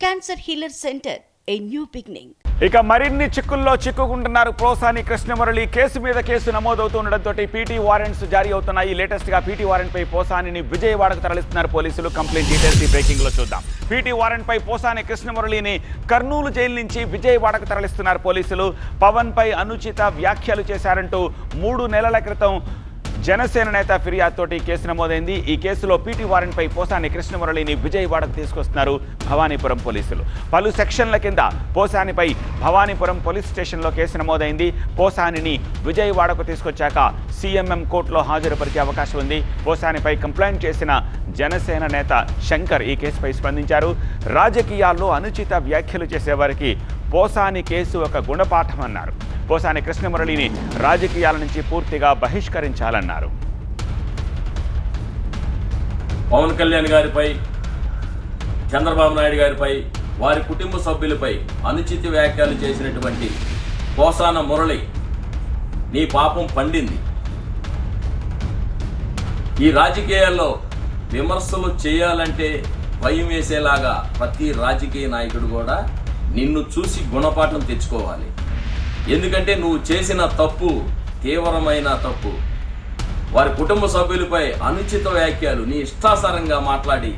Cancer healer centre, a new beginning. ఇక మరిన్ని చిక్కుల్లో చిక్కుకుంటున్నారు పోసాని కృష్ణమురళి. కేసు మీద కేసు నమోదవుతుండటంతో పీటీ వారెంట్స్ జారీ అవుతున్నాయి. లేటెస్ట్ గా పీటీ వారెంట్ పై పోసానిని విజయవాడకు తరలిస్తున్నారు పోలీసులు. కంప్లీట్ డీటెయిల్స్ ఈ బ్రేకింగ్ లో చూద్దాం. పీటీ వారెంట్ పై పోసాని కృష్ణమురళిని కర్నూలు జైలు నుంచి విజయవాడకు తరలిస్తున్నారు పోలీసులు. పవన్ పై అనుచిత వ్యాఖ్యలు చేశారంటూ 3 నెలల క్రితం జనసేన నేత ఫిర్యాదుతోటి కేసు నమోదైంది. ఈ కేసులో పీటీ వారెంట్ పై పోసాని కృష్ణమురళిని విజయవాడకు తీసుకొస్తున్నారు భవానీపురం పోలీసులు. పలు సెక్షన్ల కింద పోసానిపై భవానీపురం పోలీస్ స్టేషన్లో కేసు నమోదైంది. పోసానిని విజయవాడకు తీసుకొచ్చాక సీఎంఎం కోర్టులో హాజరుపరిచే అవకాశం ఉంది. పోసానిపై కంప్లైంట్ చేసిన జనసేన నేత శంకర్ ఈ కేసుపై స్పందించారు. రాజకీయాల్లో అనుచిత వ్యాఖ్యలు చేసేవారికి పోసాని కేసు ఒక గుణపాఠమన్నారు. పోసాని కృష్ణమురళిని రాజకీయాల నుంచి పూర్తిగా బహిష్కరించాలన్నారు. పవన్ కళ్యాణ్ గారిపై, చంద్రబాబు నాయుడు గారిపై, వారి కుటుంబ సభ్యులపై అనుచిత వ్యాఖ్యలు చేసినటువంటి పోసాన మురళి, నీ పాపం పండింది. ఈ రాజకీయాల్లో విమర్శలు చేయాలంటే భయం వేసేలాగా ప్రతి రాజకీయ నాయకుడు కూడా నిన్ను చూసి గుణపాఠం తెచ్చుకోవాలి. ఎందుకంటే నువ్వు చేసిన తప్పు తీవ్రమైన తప్పు. వారి కుటుంబ సభ్యులపై అనుచిత వ్యాఖ్యలు నీ ఇష్టాసారంగా మాట్లాడి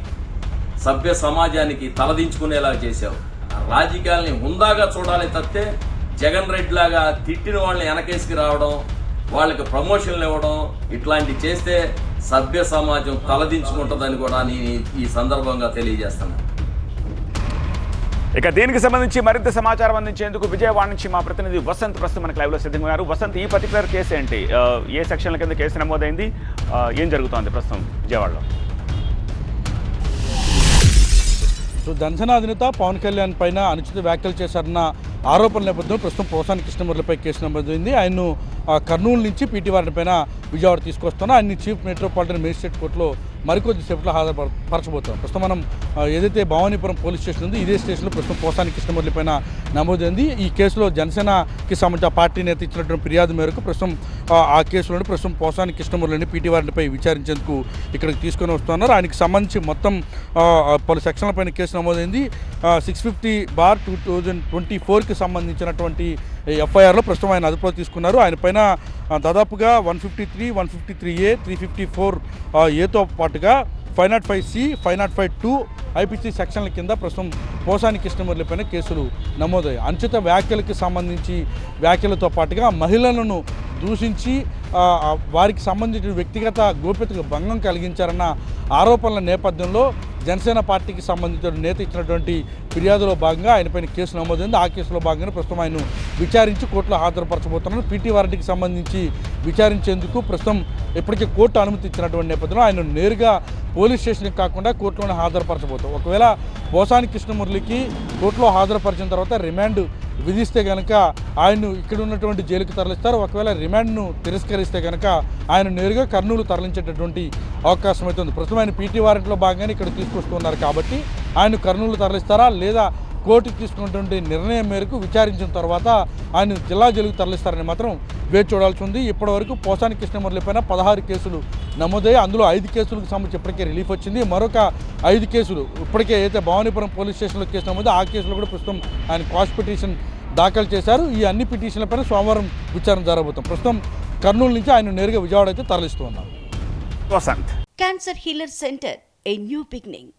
సభ్య సమాజానికి తలదించుకునేలా చేశావు. రాజకీయాల్ని హుందాగా చూడాలి తప్పితే జగన్ రెడ్డి లాగా తిట్టిన వాళ్ళని వెనకేసుకు రావడం, వాళ్ళకి ప్రమోషన్లు ఇవ్వడం ఇట్లాంటి చేస్తే సభ్య సమాజం తలదించుకుంటుందని కూడా నేను ఈ సందర్భంగా తెలియజేస్తున్నాను. ఇక దీనికి సంబంధించి మరింత సమాచారం అందించేందుకు విజయవాడ నుంచి మా ప్రతినిధి వసంత్ ప్రస్తుతం మనకు లైవ్లో సిద్ధంగా ఉన్నారు. వసంత్, ఈ పర్టికులర్ కేసు ఏంటి? ఏ సెక్షన్ల కింద కేసు నమోదైంది? ఏం జరుగుతోంది ప్రస్తుతం విజయవాడలో? జనసేన అధినేత పవన్ కళ్యాణ్ పైన అనుచిత వ్యాఖ్యలు చేశారన్న ఆరోపణల నేపథ్యంలో ప్రస్తుతం పోసాని కృష్ణమురళిపై కేసు నమోదైంది. ఆయన్ను కర్నూలు నుంచి పీటీ వారెంట్ పైన విజయవాడ తీసుకొస్తున్నా ఆయన్ని చీఫ్ మెట్రోపాలిటన్ మేజిస్ట్రేట్ కోర్టులో మరికొద్ది సేపట్లో హాజరుపరచబోతున్నాం. ప్రస్తుతం మనం ఏదైతే భవానీపురం పోలీస్ స్టేషన్ ఉంది, ఇదే స్టేషన్లో ప్రస్తుతం పోసాని కృష్ణమురళి పైన నమోదైంది. ఈ కేసులో జనసేనకి సంబంధించిన పార్టీ నేత ఇచ్చినటువంటి ఫిర్యాదు మేరకు ప్రస్తుతం ఆ కేసులో ప్రస్తుతం పోసాని కృష్ణమురళిని పీటీ వారెంట్పై విచారించేందుకు ఇక్కడికి తీసుకొని వస్తున్నారు. ఆయనకి సంబంధించి మొత్తం పలు సెక్షన్ల పైన కేసు నమోదైంది. 650/2024కి సంబంధించినటువంటి ఎఫ్ఐఆర్లో ప్రస్తుతం ఆయన అదుపులో తీసుకున్నారు. ఆయన పైన దాదాపుగా 153, 153A, 354 ఏతో పాటుగా 505C, 505(2) IPC సెక్షన్ల కింద ప్రస్తుతం పోసాని కృష్ణమురళి పైన కేసులు నమోదయ్యాయి. అనుచిత వ్యాఖ్యలకి సంబంధించి వ్యాఖ్యలతో పాటుగా మహిళలను దూషించి వారికి సంబంధించిన వ్యక్తిగత గోప్యతకు భంగం కలిగించారన్న ఆరోపణల నేపథ్యంలో జనసేన పార్టీకి సంబంధించిన నేత ఇచ్చినటువంటి ఫిర్యాదులో భాగంగా ఆయనపైన కేసు నమోదైంది. ఆ కేసులో భాగంగా ప్రస్తుతం ఆయన విచారించి కోర్టులో హాజరుపరచబోతున్నారు. పీటీ వారెంట్కి సంబంధించి విచారించేందుకు ప్రస్తుతం ఇప్పటికే కోర్టు అనుమతి ఇచ్చినటువంటి నేపథ్యంలో ఆయన నేరుగా పోలీస్ స్టేషన్కి కాకుండా కోర్టులోనే హాజరుపరచబోతాం. ఒకవేళ పోసాని కృష్ణమురళికి కోర్టులో హాజరుపరిచిన తర్వాత రిమాండ్ విధిస్తే కనుక ఆయన్ను ఇక్కడ ఉన్నటువంటి జైలుకి తరలిస్తారు. ఒకవేళ రిమాండ్ను తిరస్కరిస్తే కనుక ఆయన నేరుగా కర్నూలు తరలించేటటువంటి అవకాశం అయితే ఉంది. ప్రస్తుతం ఆయన పీటీ వారెంట్లో భాగంగానే ఇక్కడ తీసుకొస్తున్నారు కాబట్టి ఆయన కర్నూలు తరలిస్తారా లేదా కోర్టుకు తీసుకున్నటువంటి నిర్ణయం మేరకు విచారించిన తర్వాత ఆయన జిల్లా జైలుకు తరలిస్తారని మాత్రం వేచి చూడాల్సి ఉంది. ఇప్పటివరకు పోసాని కృష్ణమురళి పైన 16 కేసులు నమోదయ్యాయి. అందులో 5 కేసులకు సంబంధించి ఇప్పటికే రిలీఫ్ వచ్చింది. మరొక 5 కేసులు ఇప్పటికే అయితే భవానీపురం పోలీస్ స్టేషన్లో కేసు నమోదు, ఆ కేసులో కూడా ప్రస్తుతం ఆయన క్వాష్ పిటిషన్ దాఖలు చేశారు. ఈ అన్ని పిటిషన్లపైన సోమవారం విచారణ జరగబోతాం. ప్రస్తుతం కర్నూలు నుంచి ఆయన నేరుగా విజయవాడ అయితే తరలిస్తూ ఉన్నారు. Vasant. Cancer healer centre, a new beginning.